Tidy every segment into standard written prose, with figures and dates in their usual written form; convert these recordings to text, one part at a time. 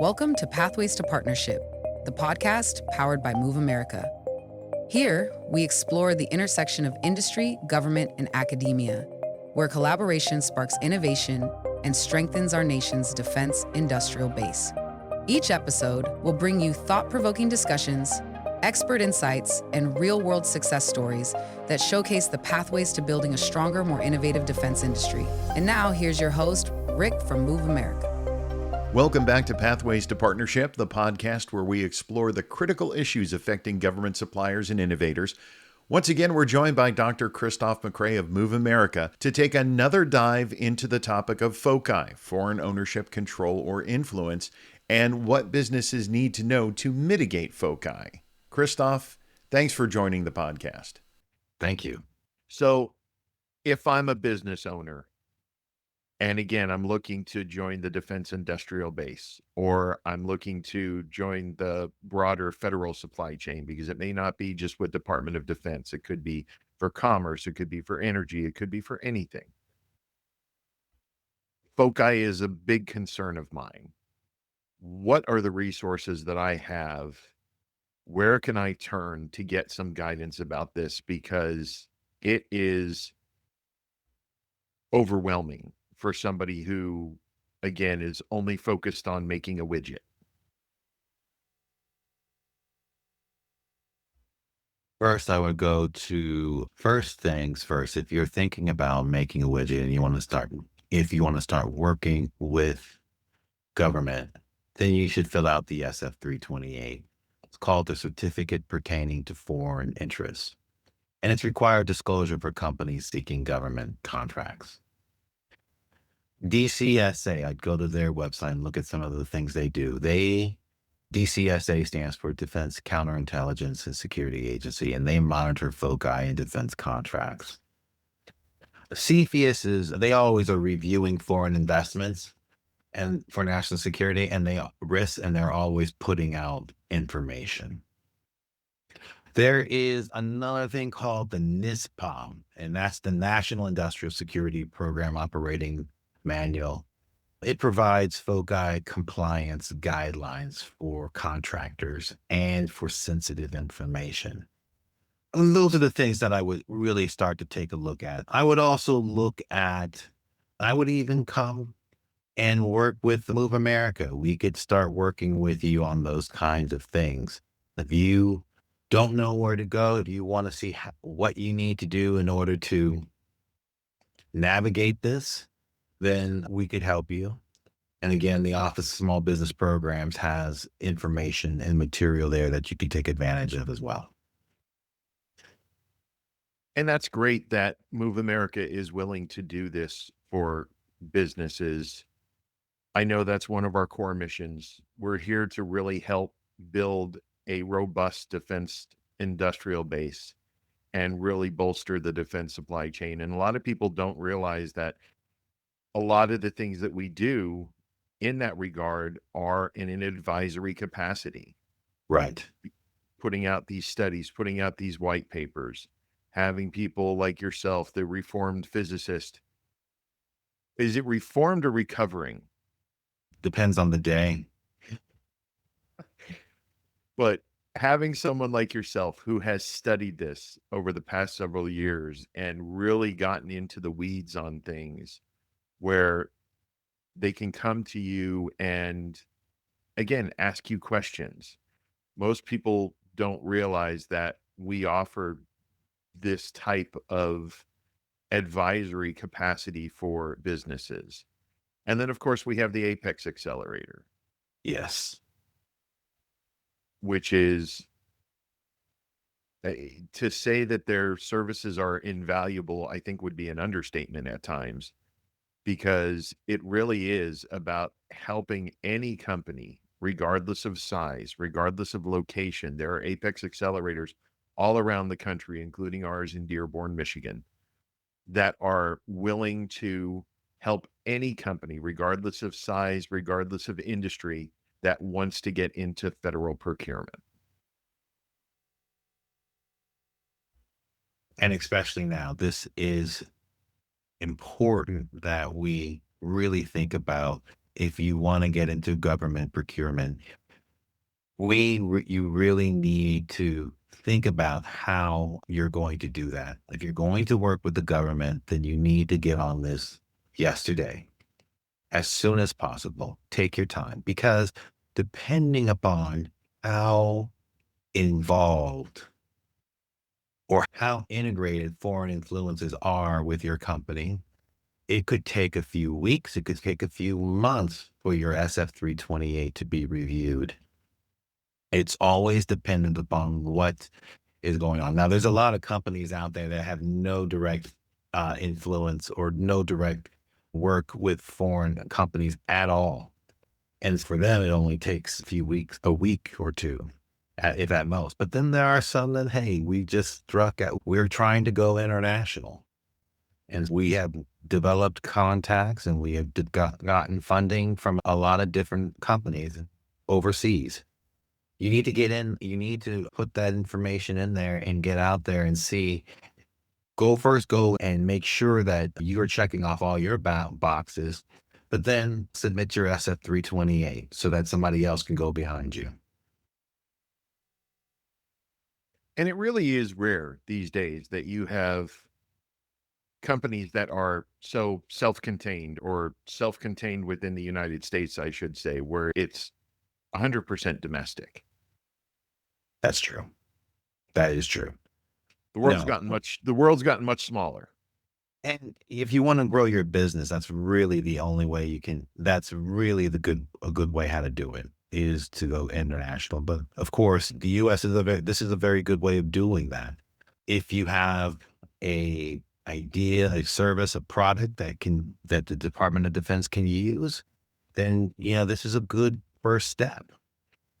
Welcome to Pathways to Partnership, the podcast powered by Move America. Here, we explore the intersection of industry, government, and academia, where collaboration sparks innovation and strengthens our nation's defense industrial base. Each episode will bring you thought-provoking discussions, expert insights, and real-world success stories that showcase the pathways to building a stronger, more innovative defense industry. And now, here's your host, Rick from Move America. Welcome back to Pathways to Partnership, the podcast where we explore the critical issues affecting government suppliers and innovators. Once again, we're joined by Dr. Christophe McCray of Move America to take another dive into the topic of FOCI, foreign ownership, control, or influence, and what businesses need to know to mitigate FOCI. Christophe, thanks for joining the podcast. Thank you. So if I'm a business owner, and again, I'm looking to join the defense industrial base, or I'm looking to join the broader federal supply chain, because it may not be just with Department of Defense. It could be for commerce. It could be for energy. It could be for anything. FOCI is a big concern of mine. What are the resources that I have? Where can I turn to get some guidance about this? Because it is overwhelming for somebody who, again, is only focused on making a widget. First, I would go to first things first. If you're thinking about making a widget and if you want to start working with government, then you should fill out the SF-328. It's called the Certificate Pertaining to Foreign Interests, and it's required disclosure for companies seeking government contracts. DCSA, I'd go to their website and look at some of the things they do. DCSA stands for Defense Counterintelligence and Security Agency, and they monitor FOCI and defense contracts. CFIUS they always are reviewing foreign investments and for national security, and they're always putting out information. There is another thing called the NISPOM, and that's the National Industrial Security Program Operating Manual. It provides FOCI compliance guidelines for contractors and for sensitive information. And those are the things that I would really start to take a look at. I would even come and work with Move America. We could start working with you on those kinds of things. If you don't know where to go, if you want to see what you need to do in order to navigate this, then we could help you. And again, the Office of Small Business Programs has information and material there that you can take advantage of as well. And that's great that Move America is willing to do this for businesses. I know that's one of our core missions. We're here to really help build a robust defense industrial base and really bolster the defense supply chain. And a lot of people don't realize that a lot of the things that we do in that regard are in an advisory capacity. Right. Putting out these studies, putting out these white papers, having people like yourself, the reformed physicist. Is it reformed or recovering? Depends on the day. But having someone like yourself who has studied this over the past several years and really gotten into the weeds on things where they can come to you and, again, ask you questions. Most people don't realize that we offer this type of advisory capacity for businesses. And then, of course, we have the Apex Accelerator. Yes. Which is, to say that their services are invaluable, I think would be an understatement at times, because it really is about helping any company, regardless of size, regardless of location. There are Apex Accelerators all around the country, including ours in Dearborn, Michigan, that are willing to help any company, regardless of size, regardless of industry, that wants to get into federal procurement. And especially now, this is important that we really think about if you want to get into government procurement, you really need to think about how you're going to do that. If you're going to work with the government, then you need to get on this yesterday, as soon as possible. Take your time, because depending upon how involved or how integrated foreign influences are with your company, it could take a few weeks, it could take a few months for your SF 328 to be reviewed. It's always dependent upon what is going on. Now, there's a lot of companies out there that have no direct influence or no direct work with foreign companies at all. And for them, it only takes a few weeks, a week or two, if at most. But then there are some that, hey, we're trying to go international. And we have developed contacts, and we have gotten funding from a lot of different companies overseas. You need to get in, you need to put that information in there and get out there and see. Go and make sure that you're checking off all your boxes, but then submit your SF 328 so that somebody else can go behind you. And it really is rare these days that you have companies that are so self-contained, or self-contained within the United States, I should say, where it's 100% domestic. That's true. That is true. The world's No. gotten much smaller. And if you want to grow your business, that's really the only way you can. That's really a good way how to do it, is to go international. But of course, the U.S. this is a very good way of doing that. If you have a idea, a service, a product that the Department of Defense can use, then this is a good first step.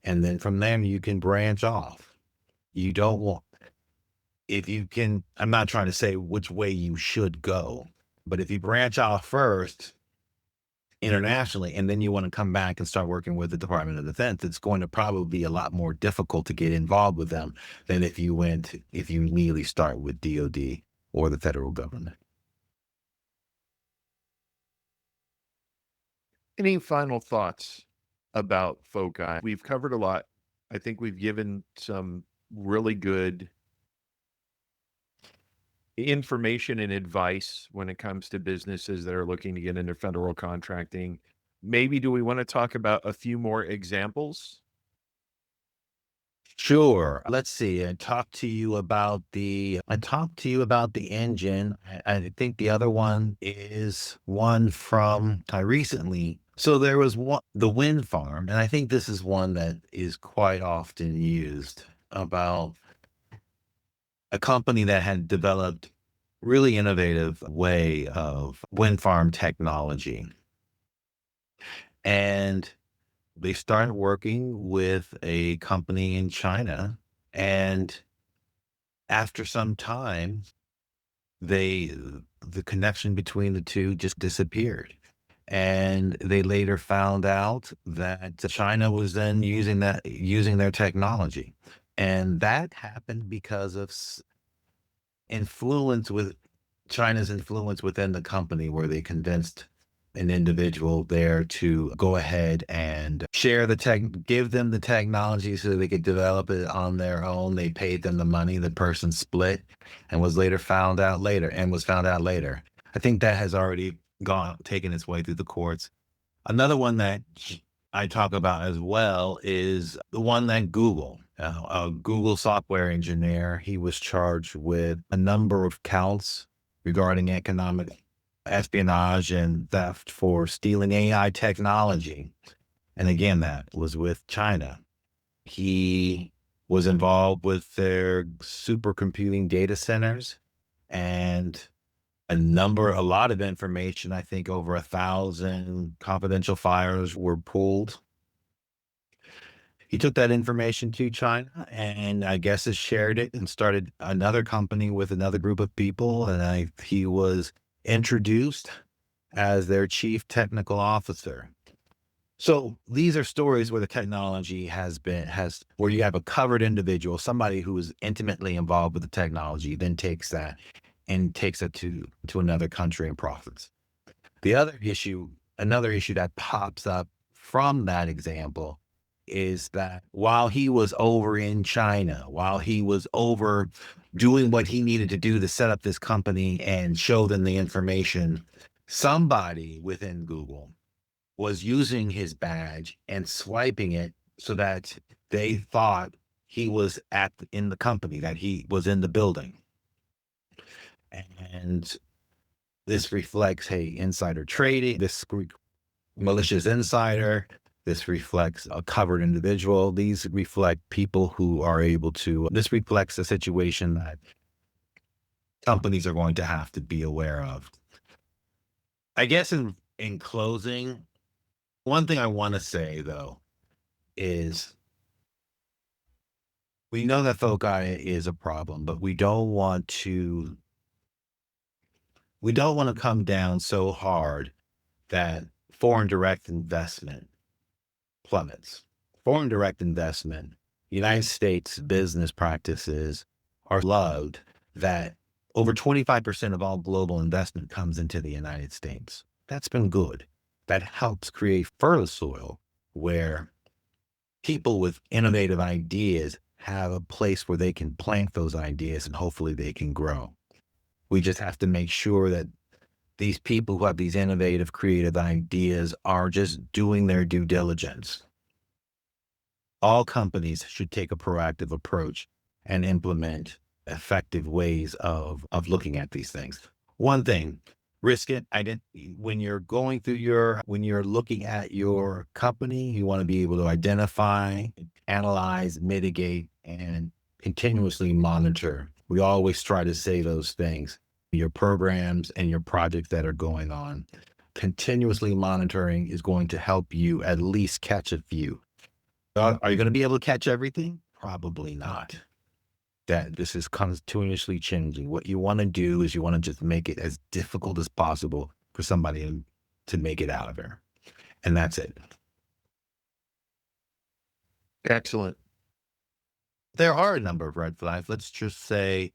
And then from there you can branch off. You don't want. If you can, I'm not trying to say which way you should go, but if you branch off first internationally, and then you want to come back and start working with the Department of Defense, it's going to probably be a lot more difficult to get involved with them than if you immediately start with DOD or the federal government. Any final thoughts about FOCI? We've covered a lot. I think we've given some really good information and advice when it comes to businesses that are looking to get into federal contracting. Maybe do we want to talk about a few more examples? Sure. Let's see. I talked to you about the engine. I think the other one is one from recently. So there was the wind farm, and I think this is one that is quite often used, about a company that had developed really innovative way of wind farm technology. And they started working with a company in China, and after some time, the connection between the two just disappeared. And they later found out that China was then using their technology. And that happened because of China's influence within the company, where they convinced an individual there to go ahead and give them the technology so they could develop it on their own. They paid them the money, the person split, and was found out later. I think that has already taken its way through the courts. Another one that I talk about as well is the one that a Google software engineer, he was charged with a number of counts regarding economic espionage and theft for stealing AI technology. And again, that was with China. He was involved with their supercomputing data centers, and a lot of information, I think over 1,000 confidential files were pulled. He took that information to China, and I guess has shared it and started another company with another group of people. And he was introduced as their chief technical officer. So these are stories where the technology where you have a covered individual, somebody who is intimately involved with the technology, then takes that and takes it to another country and profits. The other issue another issue that pops up from that example is that while he was over in China, while he was over doing what he needed to do to set up this company and show them the information, somebody within Google was using his badge and swiping it so that they thought he was in the company, that he was in the building. And this reflects, hey, insider trading, malicious insider. This reflects a covered individual. These reflect people who are able to, this reflects a situation that companies are going to have to be aware of. I guess in closing, one thing I want to say though is we know that FOCI is a problem, but we don't want to come down so hard that foreign direct investment plummets. Foreign direct investment, United States business practices are loved that over 25% of all global investment comes into the United States. That's been good. That helps create fertile soil where people with innovative ideas have a place where they can plant those ideas and hopefully they can grow. We just have to make sure that these people who have these innovative, creative ideas are just doing their due diligence. All companies should take a proactive approach and implement effective ways of looking at these things. One thing, risk it. When you're looking at your company, you want to be able to identify, analyze, mitigate, and continuously monitor. We always try to say those things. Your programs and your projects that are going on, continuously monitoring is going to help you at least catch a few. Are you going to be able to catch everything? Probably not. That this is continuously changing. What you want to do is you want to just make it as difficult as possible for somebody to make it out of there. And that's it. Excellent. There are a number of red flags. Let's just say,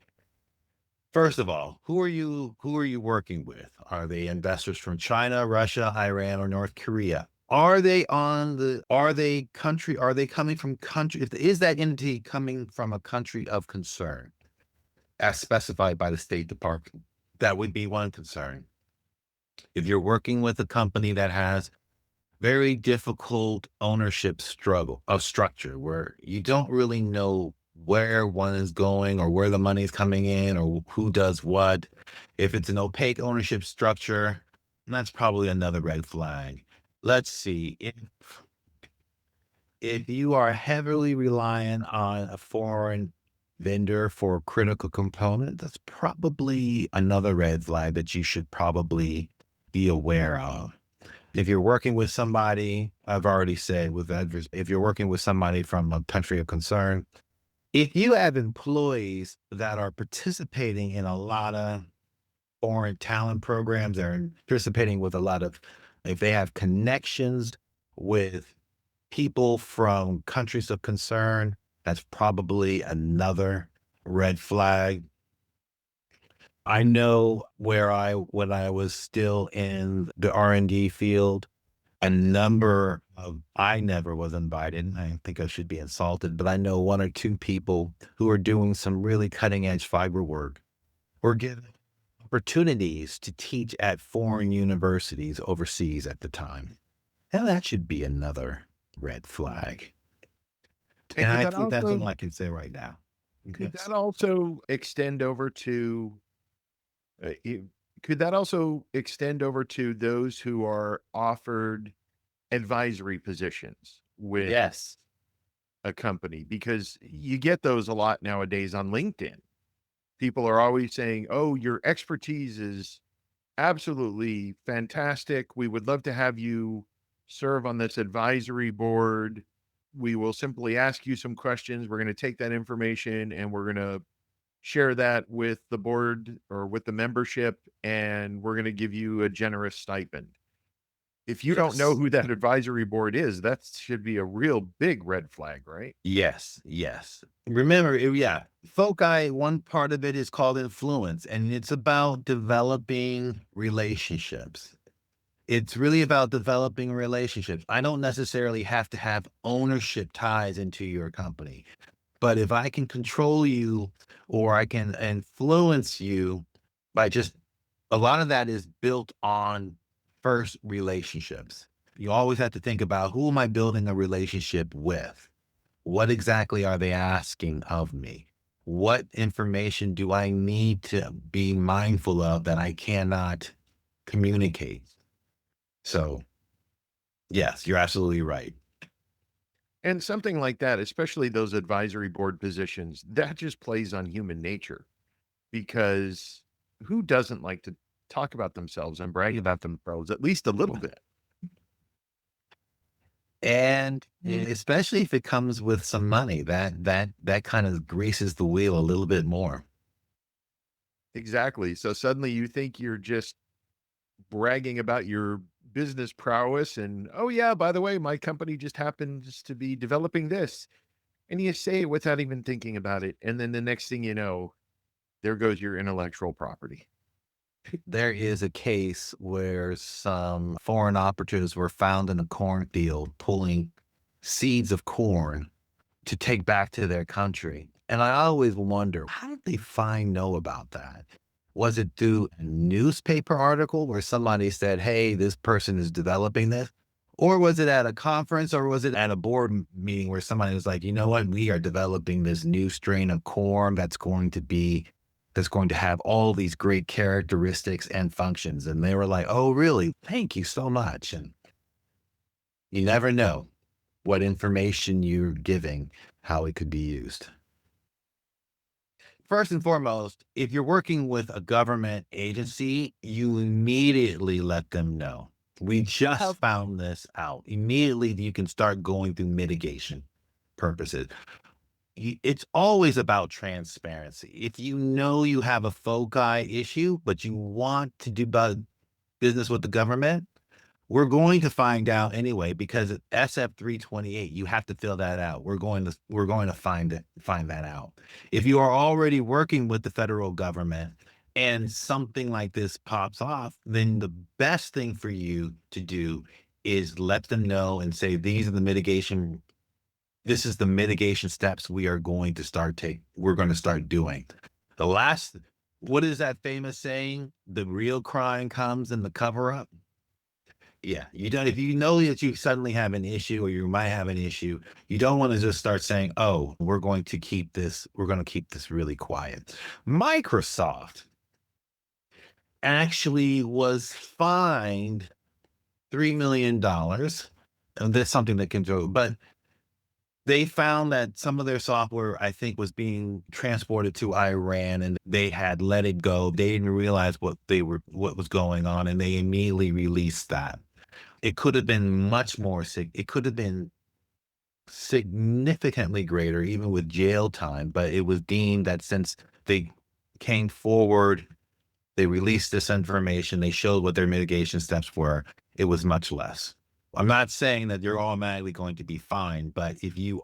first of all, who are you working with? Are they investors from China, Russia, Iran, or North Korea? Are they coming from country? Is that entity coming from a country of concern as specified by the State Department? That would be one concern. If you're working with a company that has very difficult ownership structure where you don't really know where one is going or where the money is coming in or who does what. If it's an opaque ownership structure, that's probably another red flag. Let's see. If you are heavily reliant on a foreign vendor for a critical component, that's probably another red flag that you should probably be aware of. If you're working with somebody, I've already said if you're working with somebody from a country of concern, if you have employees that are participating in a lot of foreign talent programs, they're participating with if they have connections with people from countries of concern, that's probably another red flag. I know when I was still in the R&D field, I never was invited. I think I should be insulted, but I know one or two people who are doing some really cutting edge fiber work were given opportunities to teach at foreign universities overseas at the time. Now that should be another red flag. And I think that's all I can say right now. Could that also extend over to those who are offered advisory positions with Yes. a company? Because you get those a lot nowadays on LinkedIn. People are always saying, "Oh, your expertise is absolutely fantastic. We would love to have you serve on this advisory board. We will simply ask you some questions. We're going to take that information and we're going to share that with the board or with the membership, and we're going to give you a generous stipend." If you don't know who that advisory board is, that should be a real big red flag, right? Yes. Remember, FOCI, one part of it is called influence, and it's about developing relationships. It's really about developing relationships. I don't necessarily have to have ownership ties into your company, but if I can control you or I can influence you by just a lot of that is built on first relationships. You always have to think about, who am I building a relationship with? What exactly are they asking of me? What information do I need to be mindful of that I cannot communicate? So, yes, you're absolutely right. And something like that, especially those advisory board positions, that just plays on human nature because who doesn't like to talk about themselves and brag about themselves at least a little bit? And especially if it comes with some money, that kind of greases the wheel a little bit more. Exactly. So suddenly you think you're just bragging about your business prowess and, oh, yeah, by the way, my company just happens to be developing this. And you say it without even thinking about it. And then the next thing you know, there goes your intellectual property. There is a case where some foreign operatives were found in a cornfield pulling seeds of corn to take back to their country. And I always wonder, how did they know about that? Was it through a newspaper article where somebody said, hey, this person is developing this? Or was it at a conference, or was it at a board meeting where somebody was like, you know what, we are developing this new strain of corn that's going to have all these great characteristics and functions. And they were like, oh, really? Thank you so much. And you never know what information you're giving, how it could be used. First and foremost, if you're working with a government agency, you immediately let them know. We just found this out. Immediately, you can start going through mitigation purposes. It's always about transparency. If you know you have a FOCI issue, but you want to do business with the government, we're going to find out anyway, because at SF 328, you have to fill that out. We're going to find that out. If you are already working with the federal government and something like this pops off, then the best thing for you to do is let them know and say, this is the mitigation steps we're going to start doing. What is that famous saying? The real crime comes in the cover up. Yeah, you don't. If you know that you suddenly have an issue or you might have an issue, you don't want to just start saying, "Oh, we're going to keep this. We're going to keep this really quiet." Microsoft actually was fined $3 million, and that's something that can do. But they found that some of their software, I think, was being transported to Iran, and they had let it go. They didn't realize what was going on, and they immediately released that. It could have been it could have been significantly greater, even with jail time, but it was deemed that since they came forward, they released this information, they showed what their mitigation steps were, it was much less. I'm not saying that you're automatically going to be fined, but if you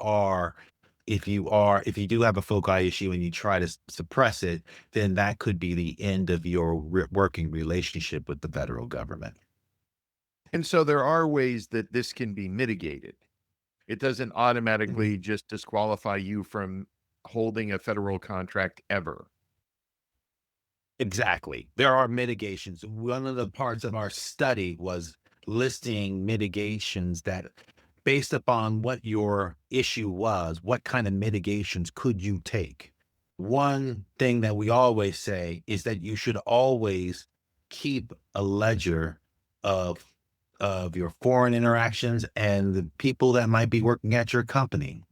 do have a FOCI issue and you try to suppress it, then that could be the end of your working relationship with the federal government. And so there are ways that this can be mitigated. It doesn't automatically just disqualify you from holding a federal contract ever. Exactly. There are mitigations. One of the parts of our study was listing mitigations that, based upon what your issue was, what kind of mitigations could you take? One thing that we always say is that you should always keep a ledger of your foreign interactions and the people that might be working at your company.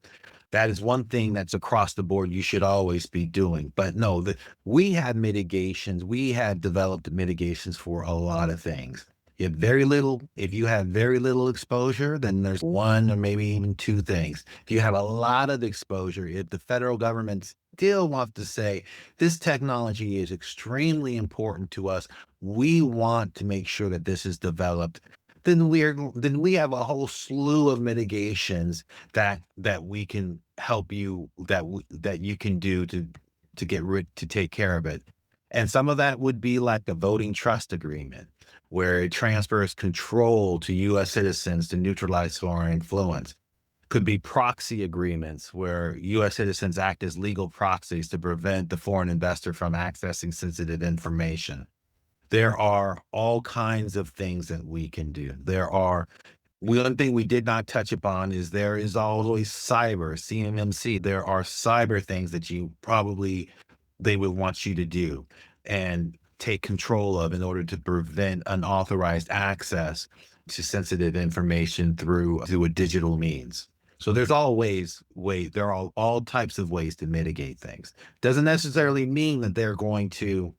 That is one thing that's across the board you should always be doing. But no, we have mitigations. We have developed mitigations for a lot of things. If you have very little exposure, then there's one or maybe even two things. If you have a lot of exposure, if the federal government still wants to say, this technology is extremely important to us, we want to make sure that this is developed, then we have a whole slew of mitigations that we can help you, that you can do to take care of it. And some of that would be like a voting trust agreement. where it transfers control to U.S. citizens to neutralize foreign influence. Could be proxy agreements where U.S. citizens act as legal proxies to prevent the foreign investor from accessing sensitive information. There are all kinds of things that we can do. One thing we did not touch upon is there is always cyber, CMMC. There are cyber things that they would want you to do and take control of in order to prevent unauthorized access to sensitive information through a digital means. So there's always there are all types of ways to mitigate things. Doesn't necessarily mean that they're going to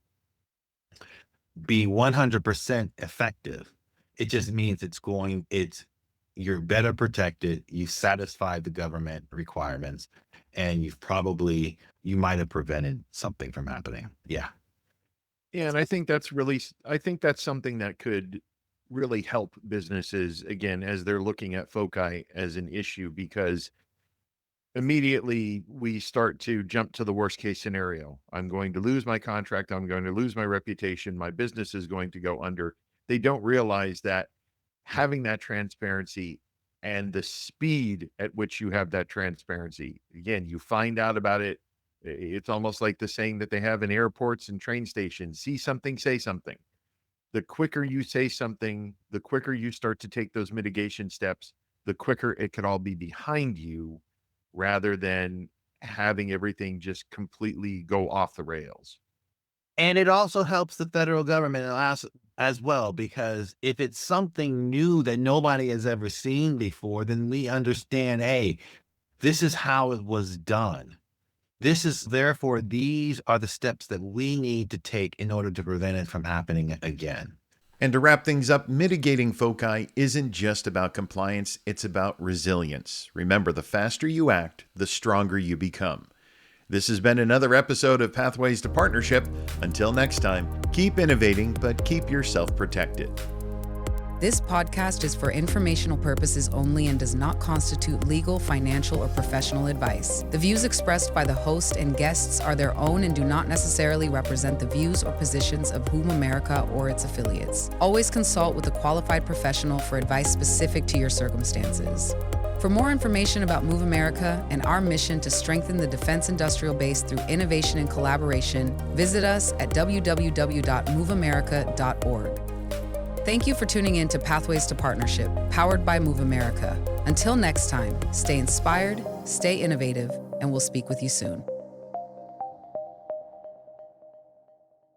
be 100% effective. It just means you're better protected. You've satisfied the government requirements, and you might have prevented something from happening. Yeah. Yeah, and I think that's something that could really help businesses again as they're looking at FOCI as an issue, because immediately we start to jump to the worst case scenario. I'm going to lose my contract. I'm going to lose my reputation. My business is going to go under. They don't realize that having that transparency and the speed at which you have that transparency, again, you find out about it. It's almost like the saying that they have in airports and train stations: see something, say something. The quicker you say something, the quicker you start to take those mitigation steps, the quicker it could all be behind you, rather than having everything just completely go off the rails. And it also helps the federal government as well, because if it's something new that nobody has ever seen before, then we understand, hey, this is how it was done. Therefore, these are the steps that we need to take in order to prevent it from happening again. And to wrap things up, mitigating FOCI isn't just about compliance, it's about resilience. Remember, the faster you act, the stronger you become. This has been another episode of Pathways to Partnership. Until next time, keep innovating, but keep yourself protected. This podcast is for informational purposes only and does not constitute legal, financial, or professional advice. The views expressed by the host and guests are their own and do not necessarily represent the views or positions of Whom America or its affiliates. Always consult with a qualified professional for advice specific to your circumstances. For more information about Move America and our mission to strengthen the defense industrial base through innovation and collaboration, visit us at www.moveamerica.org. Thank you for tuning in to Pathways to Partnership, powered by Move America. Until next time, stay inspired, stay innovative, and we'll speak with you soon.